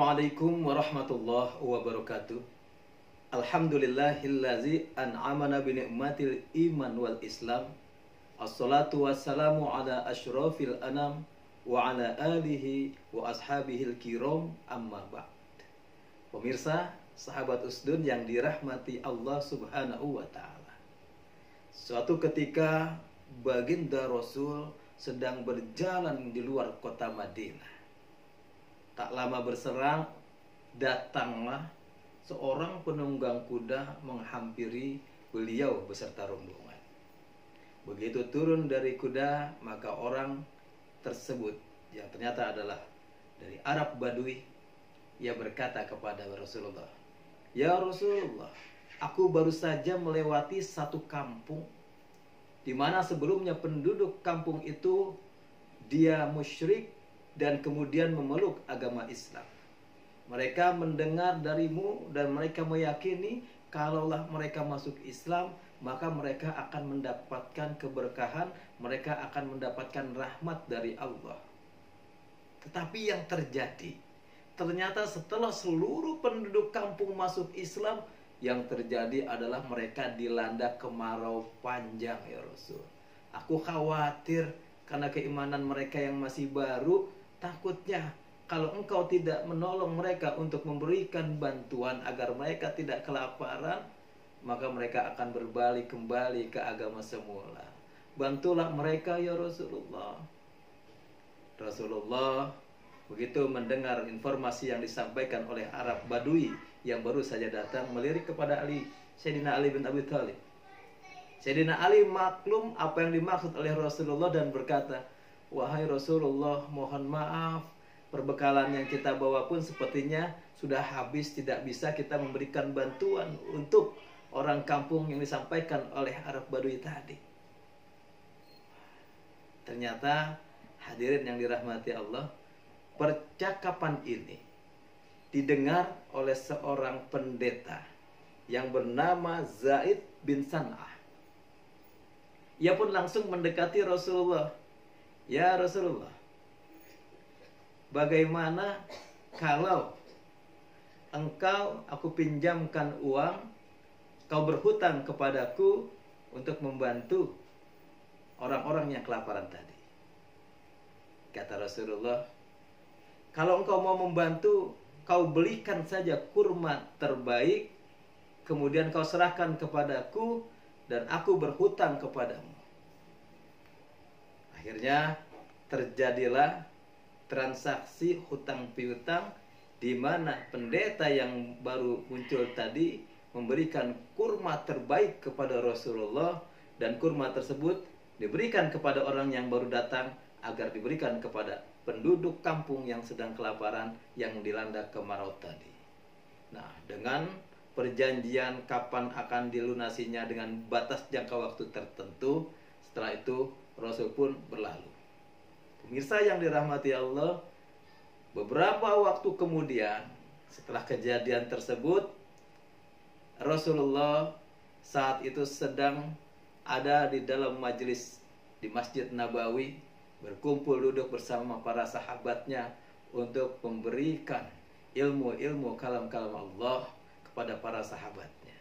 Assalamualaikum warahmatullahi wabarakatuh. Alhamdulillahillazi an'amana bi ni'matil iman wal islam. Assalatu wassalamu ala asyrafil anam wa ala alihi wa ashabihil kiram, amma ba'd. Pemirsa, sahabat usdun yang dirahmati Allah Subhanahu wa taala. Suatu ketika baginda Rasul sedang berjalan di luar kota Madinah. Tak lama berserang, datanglah seorang penunggang kuda menghampiri beliau beserta rombongan. Begitu turun dari kuda, maka orang tersebut yang ternyata adalah dari Arab Badui, ia berkata kepada Rasulullah, "Ya Rasulullah, aku baru saja melewati satu kampung di mana sebelumnya penduduk kampung itu dia musyrik dan kemudian memeluk agama Islam. Mereka mendengar darimu dan mereka meyakini kalaulah mereka masuk Islam, maka mereka akan mendapatkan keberkahan, mereka akan mendapatkan rahmat dari Allah. Tetapi yang terjadi, ternyata setelah seluruh penduduk kampung masuk Islam, yang terjadi adalah mereka dilanda kemarau panjang, ya Rasul. Aku khawatir karena keimanan mereka yang masih baru, takutnya kalau engkau tidak menolong mereka untuk memberikan bantuan agar mereka tidak kelaparan, maka mereka akan berbalik kembali ke agama semula. Bantulah mereka ya Rasulullah." Rasulullah begitu mendengar informasi yang disampaikan oleh Arab Badui yang baru saja datang, melirik kepada Sayyidina Ali bin Abi Thalib. Sayyidina Ali maklum apa yang dimaksud oleh Rasulullah dan berkata, "Wahai Rasulullah, mohon maaf, perbekalan yang kita bawa pun sepertinya sudah habis, tidak bisa kita memberikan bantuan untuk orang kampung yang disampaikan oleh Arab Badui tadi." Ternyata hadirin yang dirahmati Allah, percakapan ini didengar oleh seorang pendeta yang bernama Zaid bin San'ah. Ia pun langsung mendekati Rasulullah. "Ya Rasulullah, bagaimana kalau aku pinjamkan uang, kau berhutang kepadaku untuk membantu orang-orang yang kelaparan tadi?" Kata Rasulullah, "Kalau engkau mau membantu, kau belikan saja kurma terbaik, kemudian kau serahkan kepadaku dan aku berhutang kepadamu." Akhirnya terjadilah transaksi hutang piutang di mana pendeta yang baru muncul tadi memberikan kurma terbaik kepada Rasulullah, dan kurma tersebut diberikan kepada orang yang baru datang agar diberikan kepada penduduk kampung yang sedang kelaparan yang dilanda kemarau tadi. Nah, dengan perjanjian kapan akan dilunasinya dengan batas jangka waktu tertentu, setelah itu Rasul pun berlalu. Pemirsa yang dirahmati Allah, beberapa waktu kemudian setelah kejadian tersebut, Rasulullah saat itu sedang ada di dalam majelis di Masjid Nabawi, berkumpul duduk bersama para sahabatnya untuk memberikan ilmu-ilmu kalam-kalam Allah kepada para sahabatnya.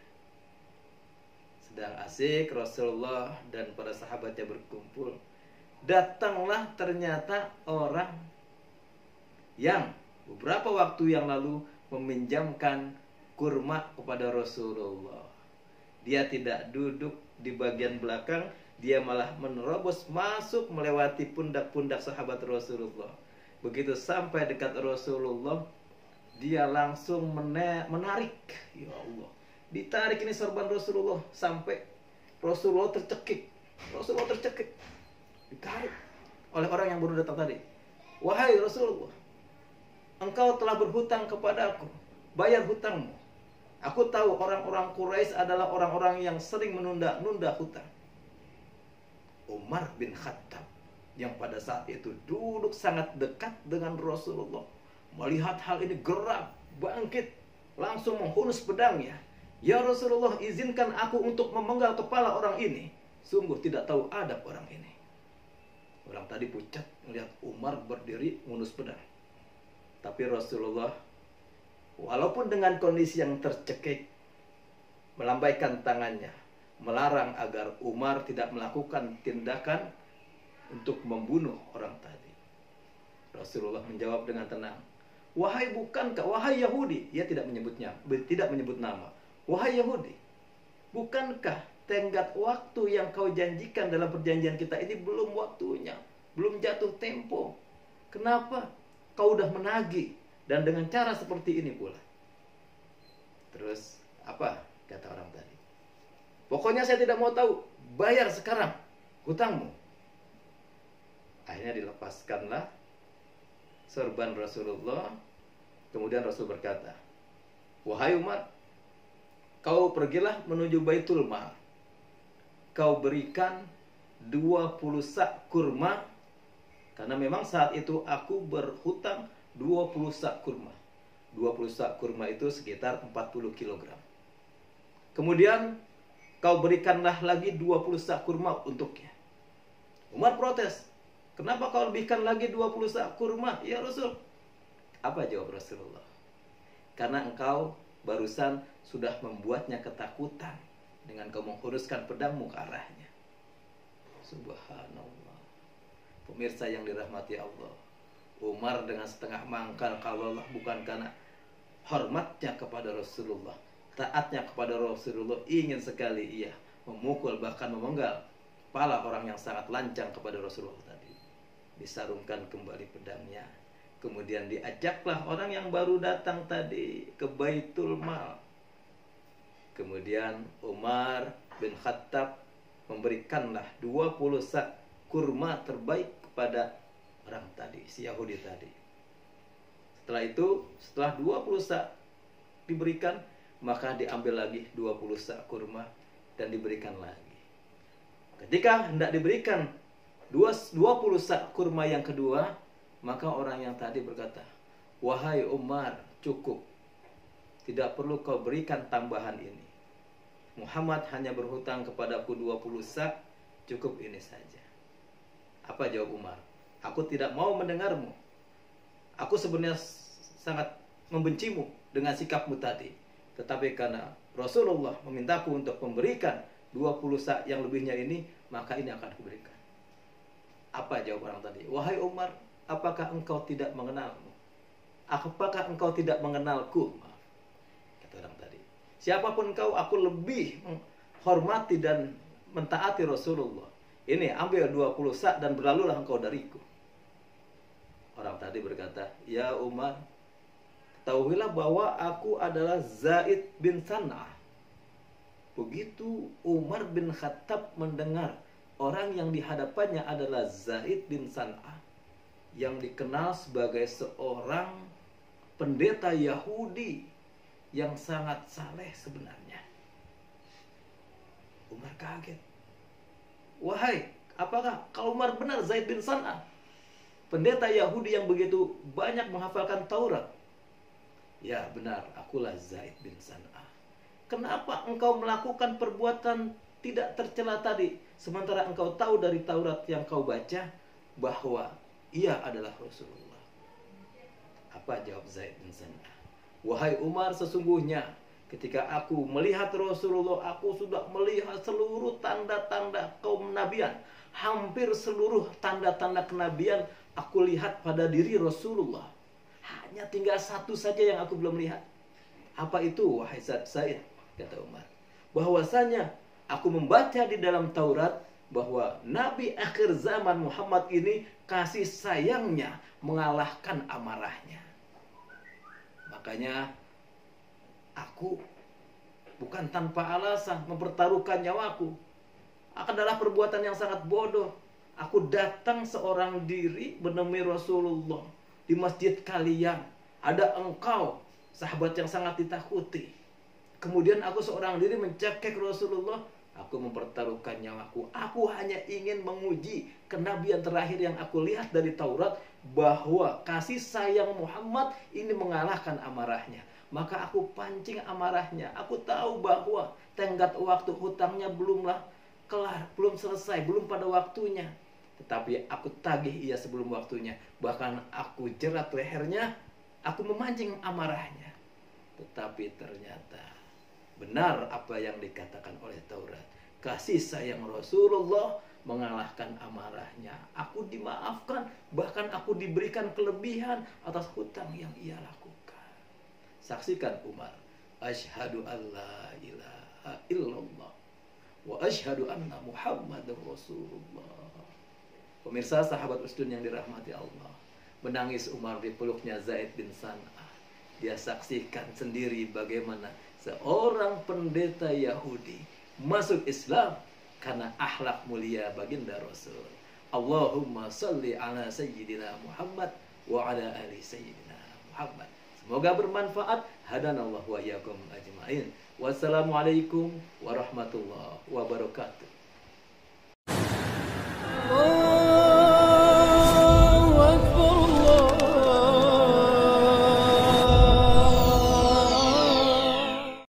Sedang asik Rasulullah dan para sahabatnya berkumpul, datanglah ternyata orang yang beberapa waktu yang lalu meminjamkan kurma kepada Rasulullah. Dia tidak duduk di bagian belakang, dia malah menerobos masuk melewati pundak-pundak sahabat Rasulullah. Begitu sampai dekat Rasulullah, dia langsung menarik. Ya Allah, ditarik ini sorban Rasulullah sampai Rasulullah tercekik. Ditarik oleh orang yang baru datang tadi. "Wahai Rasulullah, engkau telah berhutang kepadaku, bayar hutangmu. Aku tahu orang-orang Quraisy adalah orang-orang yang sering menunda-nunda hutang." Umar bin Khattab yang pada saat itu duduk sangat dekat dengan Rasulullah, melihat hal ini gerak, bangkit, langsung menghunus pedangnya. "Ya Rasulullah, izinkan aku untuk memenggal kepala orang ini. Sungguh tidak tahu adab orang ini." Orang tadi pucat melihat Umar berdiri menghunus pedang. Tapi Rasulullah walaupun dengan kondisi yang tercekik, melambaikan tangannya, melarang agar Umar tidak melakukan tindakan untuk membunuh orang tadi. Rasulullah menjawab dengan tenang, wahai bukankah, wahai Yahudi, ia tidak menyebut nama. Wahai Yahudi, bukankah tenggat waktu yang kau janjikan dalam perjanjian kita ini belum waktunya, belum jatuh tempo? Kenapa kau udah menagih dan dengan cara seperti ini pula? Terus apa kata orang tadi? Pokoknya saya tidak mau tahu, bayar sekarang hutangmu. Akhirnya dilepaskanlah serban Rasulullah. Kemudian Rasul berkata, wahai Umar, kau pergilah menuju Baitul Mal. Kau berikan 20 sak kurma, karena memang saat itu aku berhutang 20 sak kurma. 20 sak kurma itu sekitar 40 kg. Kemudian kau berikanlah lagi 20 sak kurma untuknya. Umar protes, kenapa kau lebihkan lagi 20 sak kurma, ya Rasul? Apa jawab Rasulullah? Karena engkau barusan sudah membuatnya ketakutan dengan kau menghunuskan pedangmu ke arahnya. Subhanallah. Pemirsa yang dirahmati Allah, Umar dengan setengah mangkal kalau Allah bukan karena hormatnya kepada Rasulullah, taatnya kepada Rasulullah, ingin sekali ia memukul bahkan memenggal kepala orang yang sangat lancang kepada Rasulullah tadi. Disarungkan kembali pedangnya. Kemudian diajaklah orang yang baru datang tadi ke Baitul Mal. Kemudian Umar bin Khattab memberikanlah 20 sak kurma terbaik kepada orang tadi, si Yahudi tadi. Setelah itu, setelah 20 sak diberikan, maka diambil lagi 20 sak kurma dan diberikan lagi. Ketika hendak diberikan 20 sak kurma yang kedua, maka orang yang tadi berkata, wahai Umar, cukup. Tidak perlu kau berikan tambahan ini. Muhammad hanya berhutang kepadaku 20 sak, cukup ini saja. Apa jawab Umar? Aku tidak mau mendengarmu. Aku sebenarnya sangat membencimu dengan sikapmu tadi. Tetapi karena Rasulullah memintaku untuk memberikan 20 sak yang lebihnya ini, maka ini akan kuberikan. Apa jawab orang tadi? Wahai Umar, apakah engkau tidak mengenalmu? Apakah engkau tidak mengenalku? Maaf, kata orang tadi. Siapapun engkau, aku lebih menghormati dan mentaati Rasulullah. Ini ambil 20 sak dan berlalulah engkau dariku. Orang tadi berkata, ya Umar, ketahuilah bahwa aku adalah Zaid bin San'ah. Begitu Umar bin Khattab mendengar orang yang dihadapannya adalah Zaid bin San'ah, yang dikenal sebagai seorang pendeta Yahudi yang sangat saleh sebenarnya, Umar kaget. Wahai, apakah kalau Umar benar Zaid bin San'ah, pendeta Yahudi yang begitu banyak menghafalkan Taurat? Ya benar, akulah Zaid bin San'ah. Kenapa engkau melakukan perbuatan tidak tercela tadi, sementara engkau tahu dari Taurat yang kau baca bahwa ia adalah Rasulullah? Apa jawab Zaid bin San'ah? Wahai Umar, sesungguhnya ketika aku melihat Rasulullah, aku sudah melihat seluruh tanda-tanda kenabian. Hampir seluruh tanda-tanda kenabian aku lihat pada diri Rasulullah. Hanya tinggal satu saja yang aku belum lihat. Apa itu, wahai Zaid? Kata Umar, bahwasanya aku membaca di dalam Taurat bahwa Nabi akhir zaman Muhammad ini kasih sayangnya mengalahkan amarahnya. Makanya aku bukan tanpa alasan mempertaruhkan nyawaku. Adalah perbuatan yang sangat bodoh. Aku datang seorang diri menemui Rasulullah di masjid kalian. Ada engkau, sahabat yang sangat ditakuti. Kemudian aku seorang diri mencekik Rasulullah. Aku mempertaruhkan nyawaku. Aku hanya ingin menguji kenabian terakhir yang aku lihat dari Taurat, bahwa kasih sayang Muhammad ini mengalahkan amarahnya. Maka aku pancing amarahnya. Aku tahu bahwa tenggat waktu hutangnya belumlah kelar, belum selesai, belum pada waktunya. Tetapi aku tagih ia sebelum waktunya. Bahkan aku jerat lehernya, aku memancing amarahnya. Tetapi ternyata benar apa yang dikatakan oleh Taurat. Kasih sayang Rasulullah mengalahkan amarahnya. Aku dimaafkan, bahkan aku diberikan kelebihan atas hutang yang ia lakukan. Saksikan Umar. Asyhadu an la ilaha illallah wa asyhadu anna Muhammadar Rasulullah. Pemirsa sahabat usdun yang dirahmati Allah, menangis Umar di peluknya Zaid bin San'ah. Dia saksikan sendiri bagaimana seorang pendeta Yahudi masuk Islam karena akhlak mulia baginda Rasul. Allahumma salli ala sayyidina Muhammad wa ala ali sayyidina Muhammad. Semoga bermanfaat. Hadanallahu wa iyyakum ajmain. Wassalamualaikum warahmatullahi wabarakatuh.